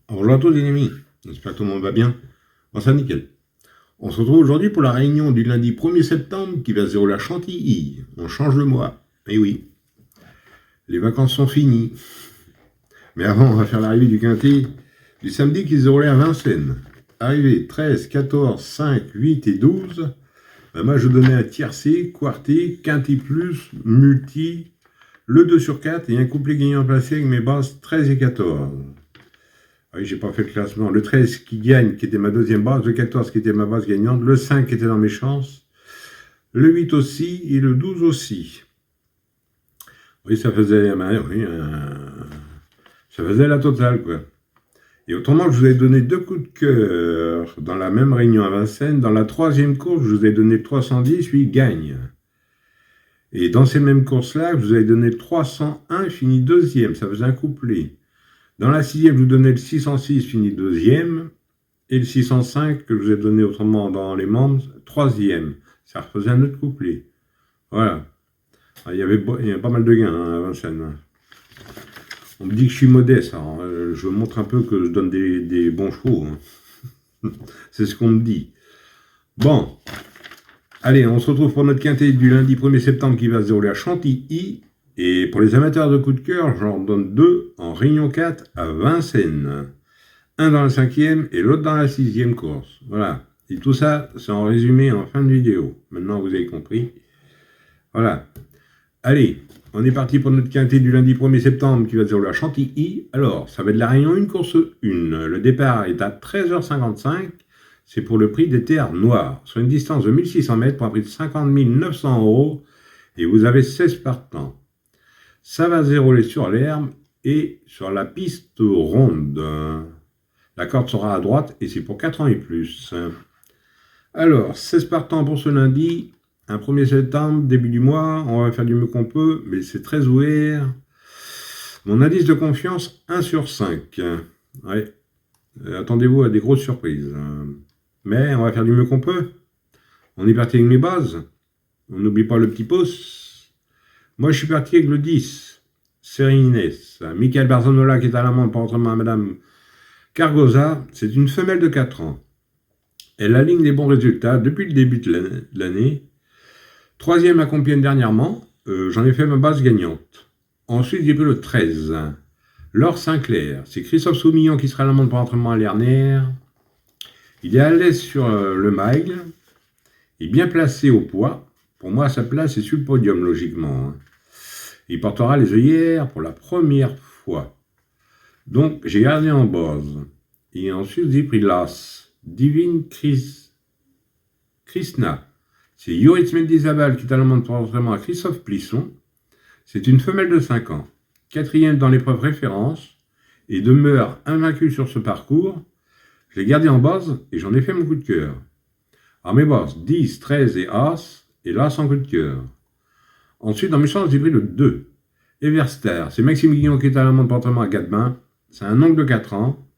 Bonjour à tous les amis, j'espère que tout le monde va bien. Bon, ça nickel. On se retrouve aujourd'hui pour la réunion du lundi 1er septembre qui va se dérouler à Chantilly. On change le mois. Et oui, les vacances sont finies. Mais avant, on va faire l'arrivée du quintet du samedi qui se déroulait à Vincennes. Arrivée 13, 14, 5, 8 et 12. Moi, je donnais un tiercé, quarté, quintet plus, multi, le 2 sur 4 et un couplet gagnant placé avec mes bases 13 et 14. Oui, j'ai pas fait le classement. Le 13 qui gagne, qui était ma deuxième base, le 14 qui était ma base gagnante, le 5 qui était dans mes chances, le 8 aussi et le 12 aussi. Oui, ça faisait, ça faisait la totale, quoi. Et autrement, je vous ai donné 2 coups de cœur dans la même réunion à Vincennes. Dans la troisième course, je vous ai donné le 310, lui gagne. Et dans ces mêmes courses-là, je vous ai donné le 301, fini deuxième, ça faisait un couplet. Dans la sixième, je vous donnais le 606, fini deuxième. Et le 605 que je vous ai donné autrement dans les membres, troisième. Ça refaisait un autre couplet. Voilà. Il y a pas mal de gains à Vincennes. On me dit que je suis modeste. Alors, je montre un peu que je donne des bons chevaux. C'est ce qu'on me dit. Bon. Allez, on se retrouve pour notre quintet du lundi 1er septembre qui va se dérouler à Chantilly. Et pour les amateurs de coups de cœur, j'en donne 2 en Réunion 4 à Vincennes. Un dans la 5e et l'autre dans la 6e course. Voilà. Et tout ça, c'est en résumé en fin de vidéo. Maintenant, vous avez compris. Voilà. Allez, on est parti pour notre quintet du lundi 1er septembre qui va se dérouler à Chantilly. Alors, ça va être la Réunion 1, course 1. Le départ est à 13h55. C'est pour le prix des terres noires. Sur une distance de 1600 mètres pour un prix de 50 900 €. Et vous avez 16 partants. Ça va se dérouler sur l'herbe et sur la piste ronde. La corde sera à droite et c'est pour 4 ans et plus. Alors, 16 partants pour ce lundi. Un 1er septembre, début du mois. On va faire du mieux qu'on peut, mais c'est très ouvert. Mon indice de confiance, 1 sur 5. Ouais. Attendez-vous à des grosses surprises. Mais on va faire du mieux qu'on peut. On est parti avec mes bases. On n'oublie pas le petit pouce. Moi, je suis parti avec le 10. Sérénines. Michael Barzanola qui est à l'amende pour entraînement à Madame Cargoza, c'est une femelle de 4 ans. Elle aligne des bons résultats depuis le début de l'année. Troisième à Compiègne dernièrement, j'en ai fait ma base gagnante. Ensuite, j'ai pris le 13. Laure Sinclair, c'est Christophe Soumillon qui sera à l'amende pour entraînement à Lerner. Il est à l'aise sur le mile. Il est bien placé au poids. Pour moi, sa place est sur le podium, logiquement. Il portera les œillères pour la première fois. Donc, j'ai gardé en base. Et ensuite, j'ai pris l'As. Divine Krishna. C'est Yoritz Mendizabal qui est à l'amende pour entraînement à Christophe Plisson. C'est une femelle de 5 ans. 4e dans l'épreuve référence. Et demeure invaincue sur ce parcours. Je l'ai gardé en base et j'en ai fait mon coup de cœur. Alors mes bases, 10, 13 et As. Et l'As en coup de cœur. Ensuite, dans mes chances, j'ai pris le 2. Everstar. C'est Maxime Guillon qui est à l'amende pour entraînement à Gadebin. C'est un oncle de 4 ans.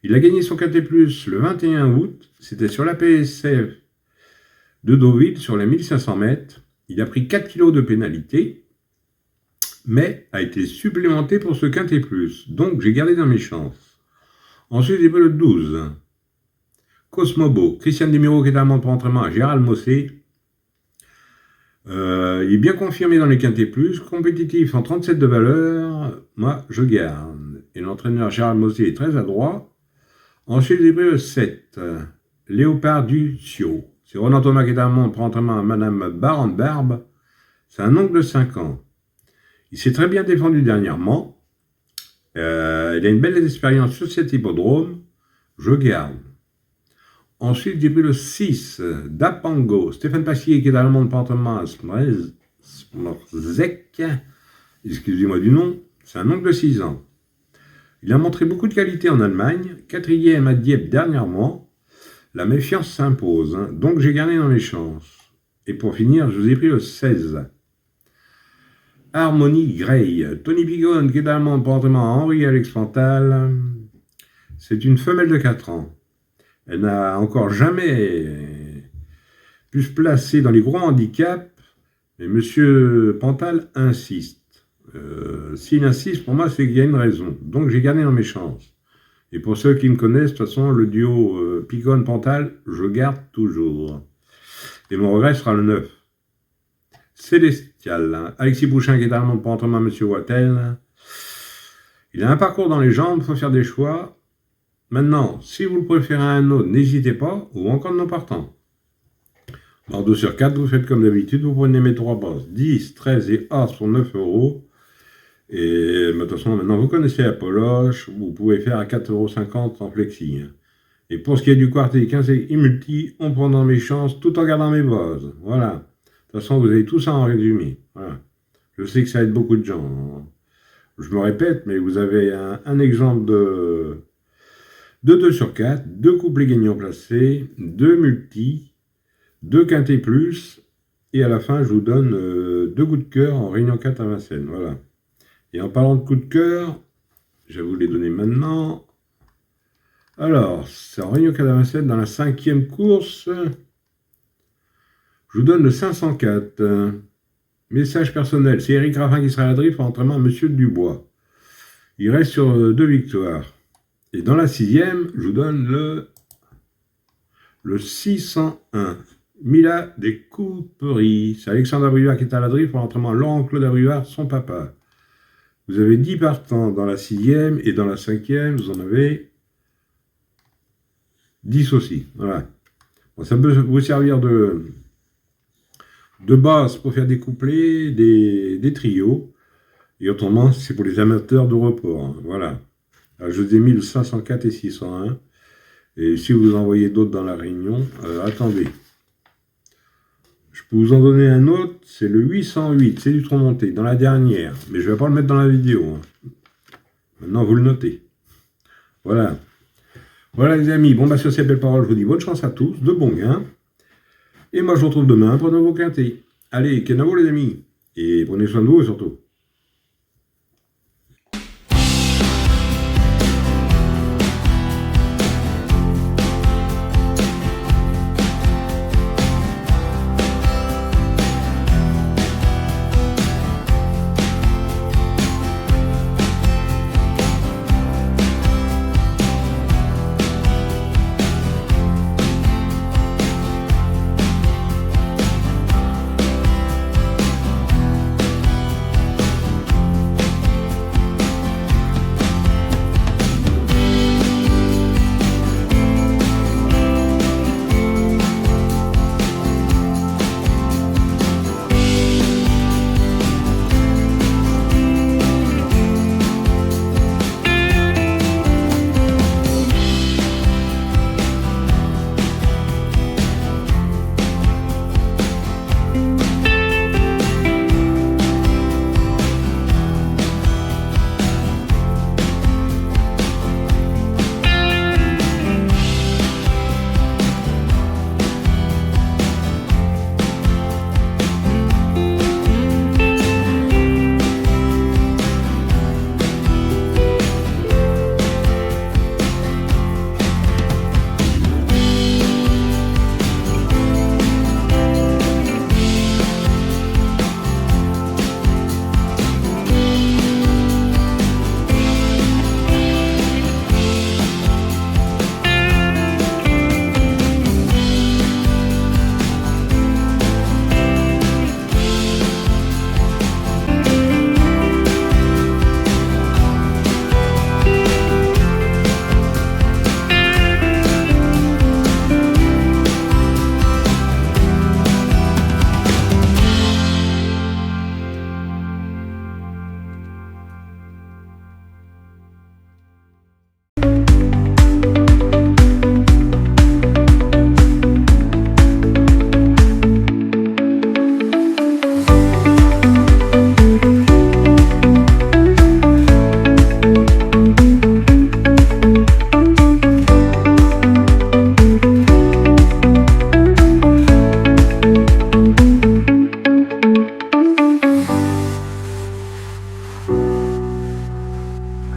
Il a gagné son quintet plus le 21 août. C'était sur la PSF de Deauville, sur les 1500 mètres. Il a pris 4 kilos de pénalité, mais a été supplémenté pour ce quintet plus. Donc, j'ai gardé dans mes chances. Ensuite, j'ai pris le 12. Cosmobo. Christian Demiro qui est à l'amende pour entraînement à Gérald Mossé. Il est bien confirmé dans les quintets plus. Compétitif en 37 de valeur. Moi, je garde. Et l'entraîneur Gérald Mossé est très adroit. Ensuite, j'ai pris le 7. Léopard du Sio. C'est Ronan Thomas qui est à l'amende pour entraînement à Madame Baron de Barbe. C'est un oncle de 5 ans. Il s'est très bien défendu dernièrement. Il a une belle expérience sur cet hippodrome. Je garde. Ensuite, j'ai pris le 6. Dapango. Stéphane Passier qui est à l'amende pour entraînement à Smorzek. Excusez-moi du nom. C'est un oncle de 6 ans. Il a montré beaucoup de qualité en Allemagne. 4e à Dieppe dernièrement. La méfiance s'impose. Donc j'ai gardé dans mes chances. Et pour finir, je vous ai pris le 16. Harmony Gray. Tony Pigon qui est à l'amende pour entraînement à Henri Alex Pantal. C'est une femelle de 4 ans. Elle n'a encore jamais pu se placer dans les gros handicaps. Mais M. Pantal insiste. S'il insiste, pour moi, c'est qu'il y a une raison. Donc, j'ai gagné dans mes chances. Et pour ceux qui me connaissent, de toute façon, le duo Picon-Pantal, je garde toujours. Et mon regret sera le 9. Célestial. Alexis Pouchin qui est allemand pour entraînement à M. Wattel. Il a un parcours dans les jambes, il faut faire des choix. Maintenant, si vous le préférez à un autre, n'hésitez pas, ou encore nos partants. En 2 sur 4, vous faites comme d'habitude, vous prenez mes 3 bases, 10, 13 et As pour 9 €. Et de toute façon, maintenant, vous connaissez la poloche, vous pouvez faire à 4,50 € en flexi. Et pour ce qui est du quartier 15 et multi, on prend dans mes chances tout en gardant mes bases. Voilà. De toute façon, vous avez tout ça en résumé. Voilà. Je sais que ça aide beaucoup de gens. Je me répète, mais vous avez un exemple de 2 sur 4, 2 couplets gagnants placés, 2 multi, 2 quintés plus, et à la fin, je vous donne 2 coups de cœur en réunion 4 à Vincennes. Voilà. Et en parlant de coups de cœur, je vais vous les donner maintenant. Alors, c'est en réunion 4 à Vincennes, dans la 5e course. Je vous donne le 504. Message personnel. C'est Eric Raffin qui sera à la drift en entraînement à Monsieur Dubois. Il reste sur 2 victoires. Et dans la 6e, je vous donne le 601. Mila des Couperies. C'est Alexandre Abrivard qui est à la drift pour l'entraînement Laurent-Claude Abrivard, son papa. Vous avez 10 partants dans la 6e et dans la 5e, vous en avez 10 aussi. Voilà. Bon, ça peut vous servir de base pour faire des couplets, des trios. Et autrement, c'est pour les amateurs de report. Hein. Voilà. Alors, je vous ai mis le 504 et 601. Et si vous en voyez d'autres dans la réunion, attendez. Je peux vous en donner un autre, c'est le 808, c'est du tronc monté, dans la dernière. Mais je ne vais pas le mettre dans la vidéo. Hein. Maintenant, vous le notez. Voilà. Voilà les amis, bon bah sur ces belles paroles, je vous dis bonne chance à tous, de bons gains. Et moi je vous retrouve demain pour de nouveaux quintés. Allez, kenavo les amis, et prenez soin de vous surtout.